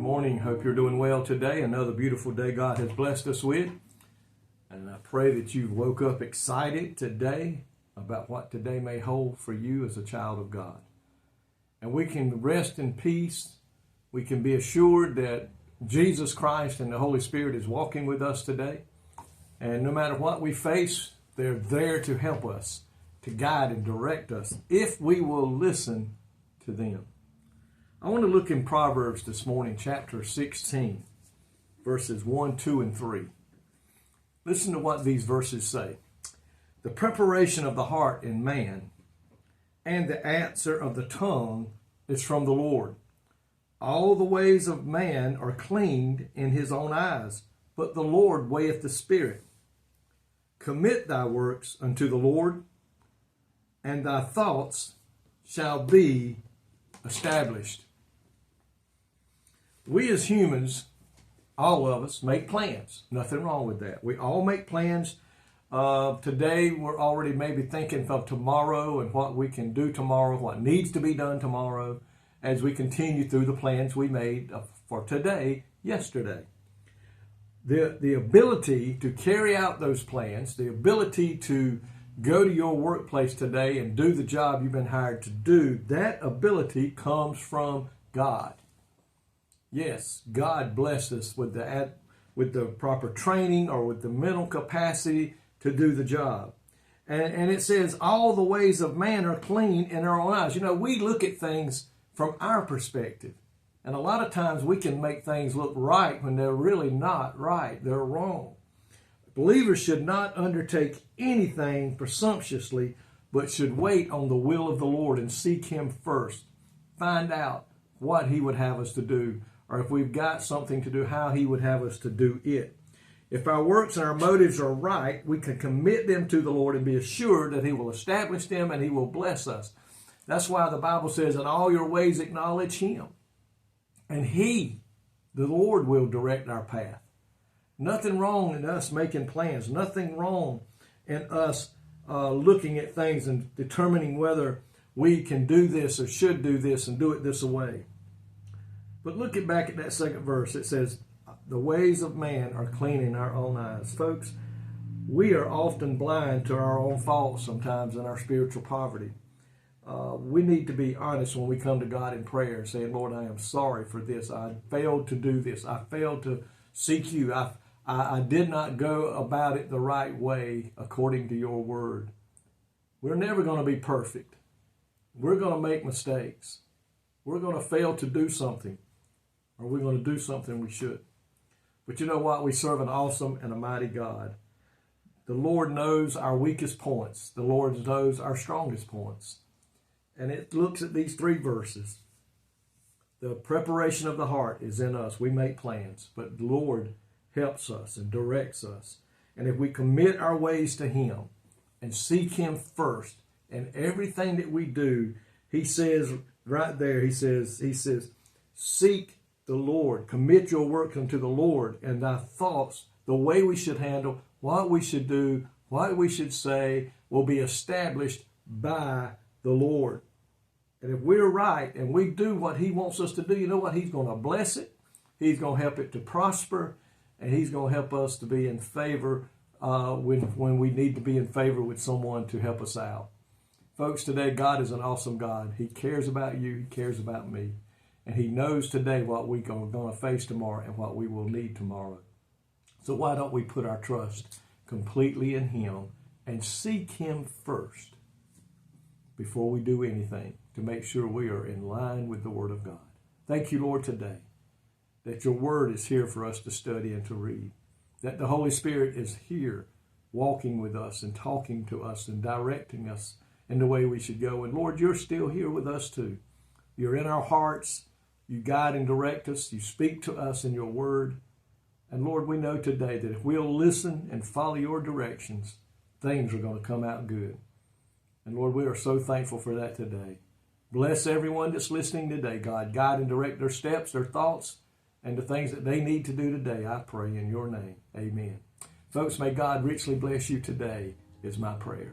morning. Hope you're doing well today. Another beautiful day God has blessed us with. And I pray that you woke up excited today about what today may hold for you as a child of God. And we can rest in peace. We can be assured that Jesus Christ and the Holy Spirit is walking with us today. And no matter what we face, they're there to help us, to guide and direct us, if we will listen to them. I want to look in Proverbs this morning, chapter 16, verses 1, 2, and 3. Listen to what these verses say. The preparation of the heart in man and the answer of the tongue is from the Lord. All the ways of man are clean in his own eyes, but the Lord weigheth the spirit. Commit thy works unto the Lord, and thy thoughts shall be established. We as humans, all of us, make plans. Nothing wrong with that. We all make plans. Today, we're already maybe thinking of tomorrow and what we can do tomorrow, what needs to be done tomorrow, as we continue through the plans we made for today, yesterday. The ability to carry out those plans, the ability to go to your workplace today and do the job you've been hired to do, that ability comes from God. Yes, God blessed us with the proper training or with the mental capacity to do the job. And it says all the ways of man are clean in our own eyes. You know, we look at things from our perspective. And a lot of times we can make things look right when they're really not right. They're wrong. Believers should not undertake anything presumptuously, but should wait on the will of the Lord and seek Him first. Find out what He would have us to do, or if we've got something to do, how He would have us to do it. If our works and our motives are right, we can commit them to the Lord and be assured that He will establish them and He will bless us. That's why the Bible says, in all your ways acknowledge Him. And He, the Lord, will direct our path. Nothing wrong in us making plans. Nothing wrong in us looking at things and determining whether we can do this or should do this and do it this way. But look back at that second verse. It says, the ways of man are clean in our own eyes. Folks, we are often blind to our own faults sometimes in our spiritual poverty. We need to be honest when we come to God in prayer, saying, Lord, I am sorry for this. I failed to do this. I failed to seek you. I did not go about it the right way according to your word. We're never going to be perfect. We're going to make mistakes. We're going to fail to do something, or we're going to do something we should. But you know what? We serve an awesome and a mighty God. The Lord knows our weakest points. The Lord knows our strongest points. And it looks at these three verses. The preparation of the heart is in us. We make plans, but the Lord helps us and directs us. And if we commit our ways to Him and seek Him first in everything that we do, He says right there, He says, seek the Lord, commit your work unto the Lord, and thy thoughts, the way we should handle, what we should do, what we should say, will be established by the Lord. And if we're right and we do what He wants us to do, you know what? He's going to bless it. He's going to help it to prosper. And He's going to help us to be in favor when we need to be in favor with someone to help us out. Folks, today God is an awesome God. He cares about you. He cares about me. And He knows today what we're going to face tomorrow and what we will need tomorrow. So why don't we put our trust completely in Him and seek Him first before we do anything, to make sure we are in line with the Word of God. Thank you, Lord, today, that your Word is here for us to study and to read, that the Holy Spirit is here walking with us and talking to us and directing us in the way we should go. And Lord, you're still here with us too. You're in our hearts. You guide and direct us. You speak to us in your Word. And Lord, we know today that if we'll listen and follow your directions, things are going to come out good. And Lord, we are so thankful for that today. Bless everyone that's listening today, God. Guide and direct their steps, their thoughts, and the things that they need to do today. I pray in your name. Amen. Folks, may God richly bless you today is my prayer.